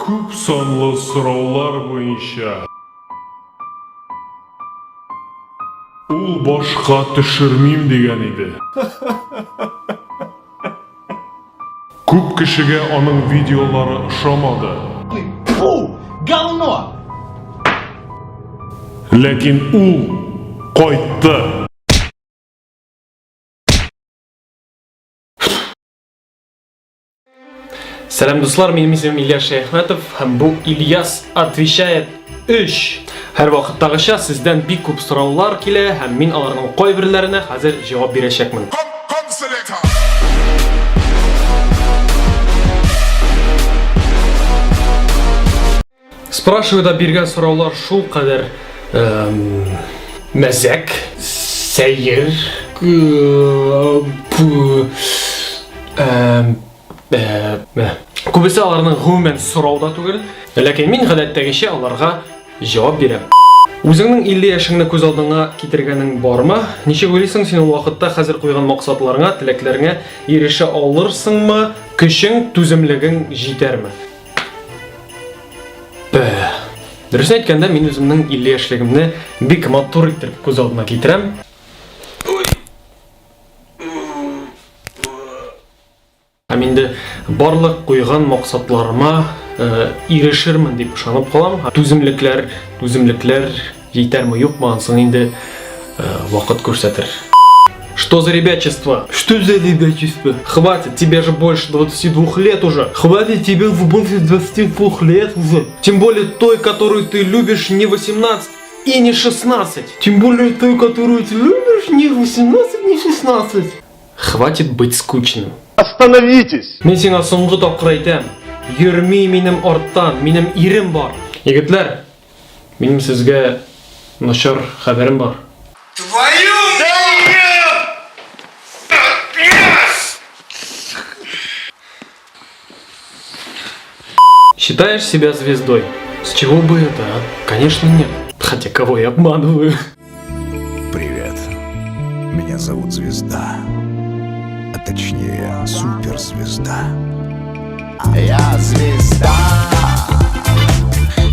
Көп санлы сұраулар бойынша ол башқа түшірмейм деген еді. Көп кішіге оның видеолары ұшамады. Фу, говно! Ләкин ол қайтты. Сәлем достар, менің есімім Ильяс Шаяхметов, һәм бұл Ильяс отвечает 3. Һәр вакыттагыча сездән бик күп сораулар килә, һәм мин аларның кайберләренә хәзер җавап бирәчәкмен. Спрашиваю да биргән сораулар шул кадәр мәзәк, сәер, күбесе аларның гомумән сорауда түгел, ләкин мин гадәттәгечә аларга җавап бирәм. Үзеңнең 50 яшеңне күз алдыңа китергәнең бармы? Ничек уйлыйсың син ул вакытта хәзер куйган максатларыңа, теләкләреңә ирешә алырсыңмы? Көчең, түземлегең җитәрме? Дөресен әйткәндә, мин үземнең 50 яшьлегемне бик матур итеп күз алдыма китерәм. Һәм инде барлык куйган максатларыма ирешермен дип ышанып калам. Түземлекләр җитәрме юкмы, соң инде вакыт күрсәтер. Что за ребячество? Что за ребячество? Хватит, тебе же больше 22 лет уже. Хватит тебе больше 22 лет уже. Тем более той, которую ты любишь, не 18 и не 16. Тем более той, которую ты любишь, не 18, не 16. Хватит быть скучным. Остановитесь! Мен сиңа соңгы тапкыр әйтәм. Йөрми минем арттан, минем ирем бар. Егетләр, минем сезгә начар хәбәрем бар. Твою Считаешь себя звездой? С чего бы это, а? Конечно нет. Хотя кого я обманываю? Привет. Меня зовут Звезда. А точнее, суперзвезда. Я звезда.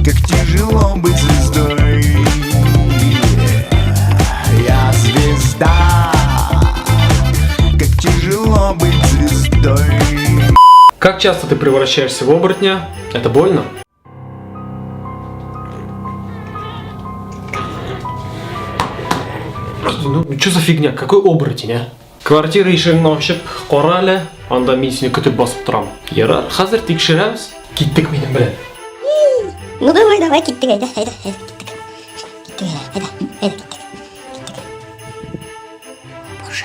Как тяжело быть звездой. Я звезда. Как тяжело быть звездой. Как часто ты превращаешься в оборотня? Это больно? Ну, что за фигня? Какой оборотень, а? Квартира ишегеңне ачып, кара әле, анда мин сине көтеп басып торам. Ярар, хәзер тикшерәбез. Киттек минем белән. Ну давай, киттек, айда, киттек. Киттек, айда, киттек. Боже.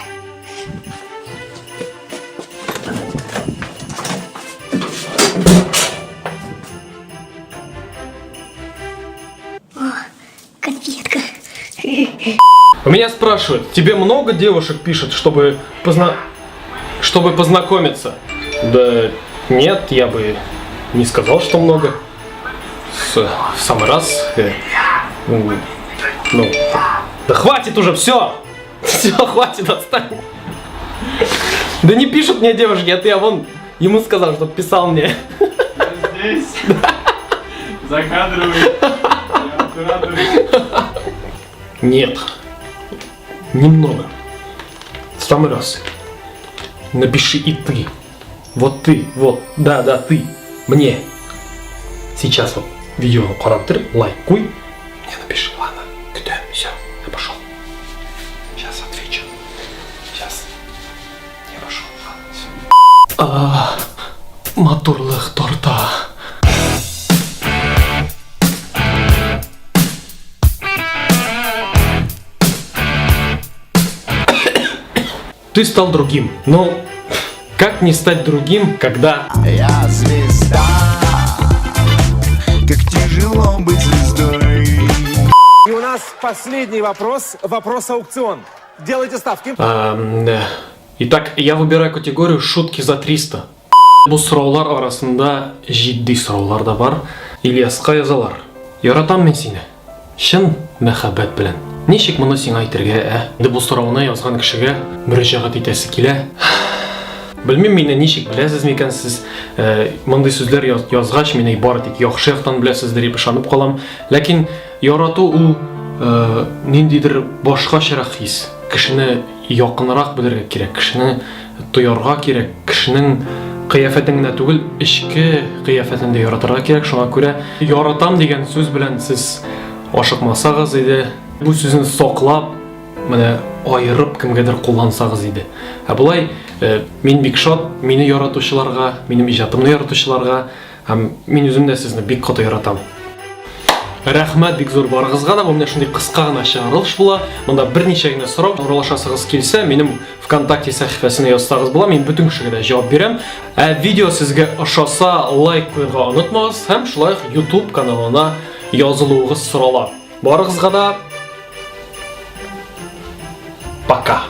О, конфетка. У меня спрашивают, тебе много девушек пишет, чтобы познакомиться? Да нет, я бы не сказал, что много. В самый раз. Ну, да хватит уже, все! Все, хватит, отстань. Да не пишут мне девушки, это я вон ему сказал, чтобы писал мне. Здесь. Закадровый. Нет. Немного. В самый раз. Напиши и ты. Вот ты, вот. Да, ты. Мне. Сейчас вот видео карантыр, лайк куй. Мне напиши, ладно. Куда? Все, я пошел. Сейчас отвечу. Сейчас. Я пошел, ладно, все. Матурлых торта. Ты стал другим, но как не стать другим, когда... Я звезда. Как тяжело быть звездой. И у нас последний вопрос, вопрос-аукцион. Делайте ставки. Итак, я выбираю категорию шутки за 300. Бу сораулар арасында жидди сораулар да бар. Ильяска язалар. Яратам мен сине. Шын мәхәббәт белән. Ничек моны сиңа әйтергә, ә? Инде бу сорауны язган кешегә мөрәҗәгать итәсе килә. Белмим мине ничек беләсез микән сез мондый сүзләр язгач мине бары тик яхшы яктан беләсез дип ышанып калам. Ләкин ярату ул ниндидер башкачарак хис. Кешене якынрак белергә кирәк, кешене тоярга кирәк, кешенең кыяфәтен генә түгел, эчке кыяфәтен дә яратырга кирәк. Шуңа күрә яратам дигән сүз белән сез ашыкмасагыз иде, бу сүзне саклап, менә айырып кемгәдер куллансагыз иде. Ә булай мин бик шат мине яратучыларга, минем иҗатымны яратучыларга һәм мин үзем дә сезне бик каты яратам. Рәхмәт бик зур барыгызга да, бу менә шундый кыска гына чыгарылыш була. Монда берничә генә сорау уралашасыгыз килсә, минем ВКонтакте сәхифәсенә язсагыз була, мин бөтен кешегә дә җавап бирәм. Ә видео сезгә ошаса, лайк куярга онытмагыз һәм шулай YouTube каналына язылуыгыз сорала. Барыгызга да пока.